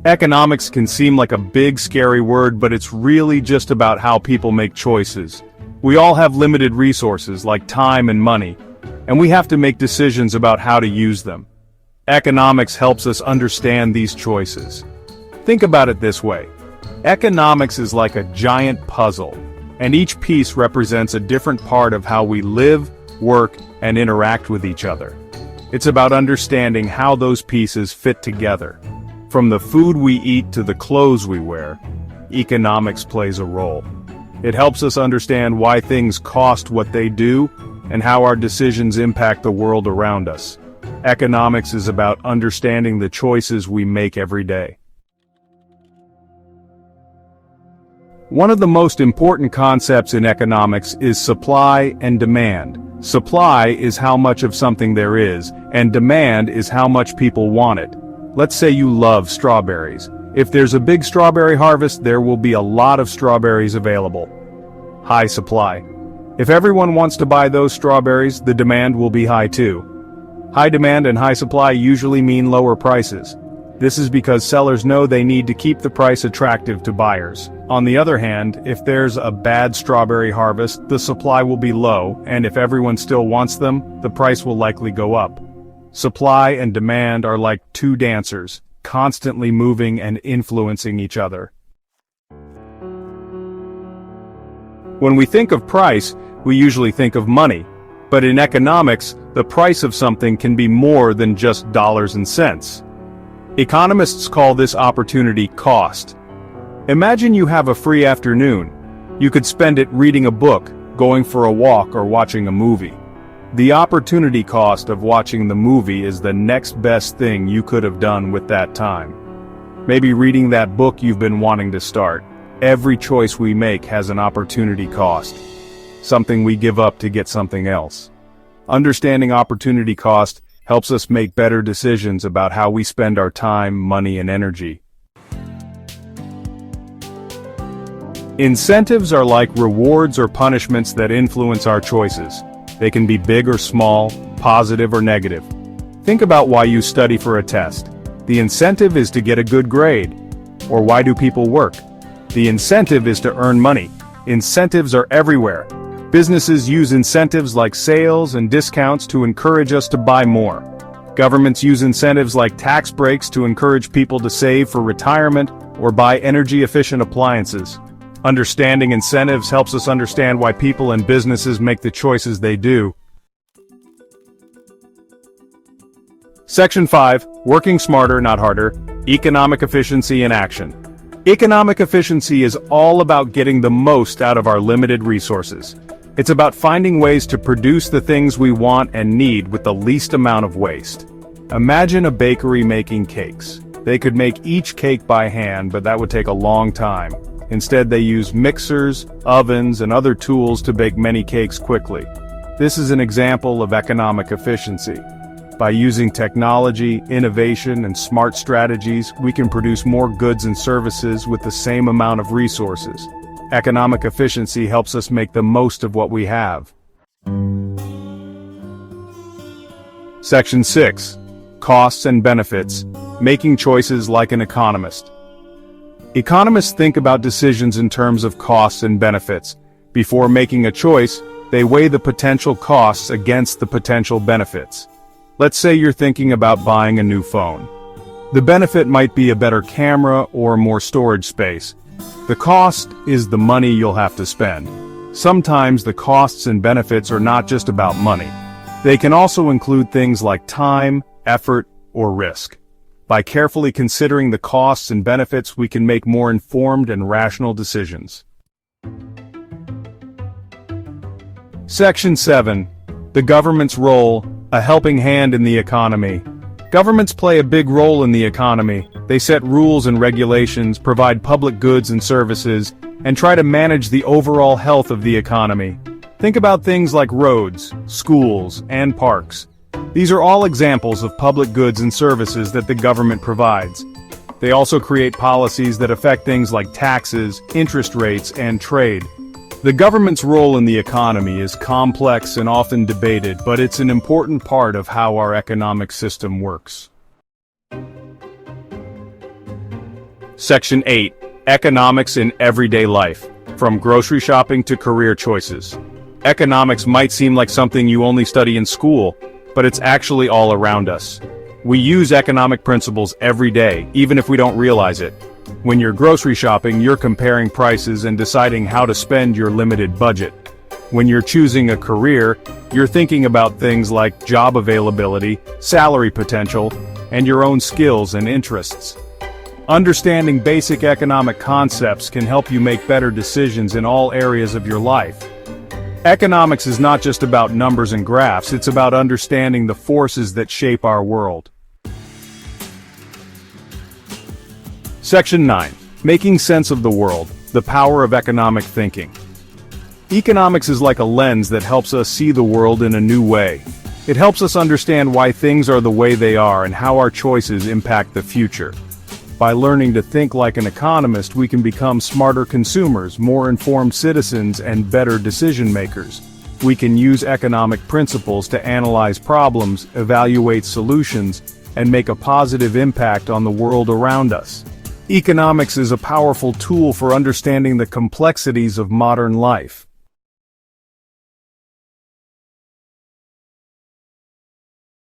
Economics can seem like a big, scary word, but it's really just about how people make choices. We all have limited resources like time and money, and we have to make decisions about how to use them. Economics helps us understand these choices. Think about it this way. Economics is like a giant puzzle, and each piece represents a different part of how we live, work, and interact with each other. It's about understanding how those pieces fit together. From the food we eat to the clothes we wear, economics plays a role. It helps us understand why things cost what they do and how our decisions impact the world around us. Economics is about understanding the choices we make every day. One of the most important concepts in economics is supply and demand. Supply is how much of something there is, and demand is how much people want it. Let's say you love strawberries. If there's a big strawberry harvest, there will be a lot of strawberries available. High supply. If everyone wants to buy those strawberries, the demand will be high too. High demand and high supply usually mean lower prices. This is because sellers know they need to keep the price attractive to buyers. On the other hand, if there's a bad strawberry harvest, the supply will be low, and if everyone still wants them, the price will likely go up. Supply and demand are like two dancers, constantly moving and influencing each other. When we think of price, we usually think of money. But in economics, the price of something can be more than just dollars and cents. Economists call this opportunity cost. Imagine you have a free afternoon. You could spend it reading a book, going for a walk, or watching a movie. The opportunity cost of watching the movie is the next best thing you could have done with that time. Maybe reading that book you've been wanting to start. Every choice we make has an opportunity cost. Something we give up to get something else. Understanding opportunity cost helps us make better decisions about how we spend our time, money, and energy. Incentives are like rewards or punishments that influence our choices. They can be big or small, positive or negative. Think about why you study for a test. The incentive is to get a good grade. Or why do people work? The incentive is to earn money. Incentives are everywhere. Businesses use incentives like sales and discounts to encourage us to buy more. Governments use incentives like tax breaks to encourage people to save for retirement or buy energy-efficient appliances. Understanding incentives helps us understand why people and businesses make the choices they do. Section 5, Working Smarter, Not Harder, Economic Efficiency in Action. Economic efficiency is all about getting the most out of our limited resources. It's about finding ways to produce the things we want and need with the least amount of waste. Imagine a bakery making cakes. They could make each cake by hand, but that would take a long time. Instead, they use mixers, ovens, and other tools to bake many cakes quickly. This is an example of economic efficiency. By using technology, innovation, and smart strategies, we can produce more goods and services with the same amount of resources. Economic efficiency helps us make the most of what we have. Section 6. Costs and Benefits, Making Choices Like an Economist. Economists think about decisions in terms of costs and benefits. Before making a choice, they weigh the potential costs against the potential benefits. Let's say you're thinking about buying a new phone. The benefit might be a better camera or more storage space. The cost is the money you'll have to spend. Sometimes the costs and benefits are not just about money. They can also include things like time, effort, or risk. By carefully considering the costs and benefits, we can make more informed and rational decisions. Section 7. The government's role, a helping hand in the economy. Governments play a big role in the economy. They set rules and regulations, provide public goods and services, and try to manage the overall health of the economy. Think about things like roads, schools, and parks. These are all examples of public goods and services that the government provides. They also create policies that affect things like taxes, interest rates, and trade. The government's role in the economy is complex and often debated, but it's an important part of how our economic system works. Section 8. Economics in Everyday Life. From grocery shopping to career choices. Economics might seem like something you only study in school, but it's actually all around us. We use economic principles every day, even if we don't realize it. When you're grocery shopping, you're comparing prices and deciding how to spend your limited budget. When you're choosing a career, you're thinking about things like job availability, salary potential, and your own skills and interests. Understanding basic economic concepts can help you make better decisions in all areas of your life. Economics is not just about numbers and graphs, it's about understanding the forces that shape our world. Section 9. Making sense of the world, the power of economic thinking. Economics is like a lens that helps us see the world in a new way. It helps us understand why things are the way they are and how our choices impact the future. By learning to think like an economist, we can become smarter consumers, more informed citizens, and better decision makers. We can use economic principles to analyze problems, evaluate solutions, and make a positive impact on the world around us. Economics is a powerful tool for understanding the complexities of modern life.